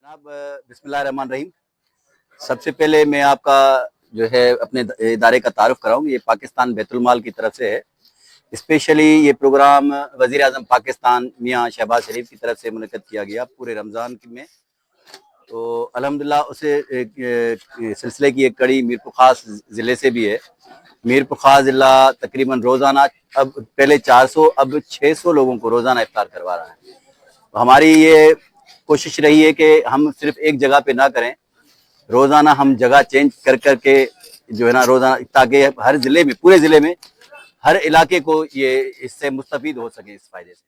जनाब बिस्मिल्लाह रहमान रहीम। सबसे पहले मैं आपका जो है अपने इदारे का तारुफ कराऊँ। ये पाकिस्तान बैतुल माल की तरफ से है। स्पेशली ये प्रोग्राम वज़ीर आज़म पाकिस्तान मियाँ शहबाज शरीफ की तरफ से मुनक़्क़द किया गया पूरे रमज़ान में। तो अल्हम्दुलिल्लाह उसे सिलसिले की एक कड़ी मीरपुर ख़ास ज़िले से भी है। मीरपुर ख़ास ज़िला तकरीबन रोज़ाना अब पहले 400 अब 600 लोगों को रोज़ाना इफ्तार करवा रहा है। तो हमारी ये कोशिश रही है कि हम सिर्फ एक जगह पे ना करें, रोज़ाना हम जगह चेंज कर करके जो है ना रोज़ाना, ताकि हर ज़िले में पूरे ज़िले में हर इलाके को ये इससे मुस्तफ़ीद हो सके इस फ़ायदे से।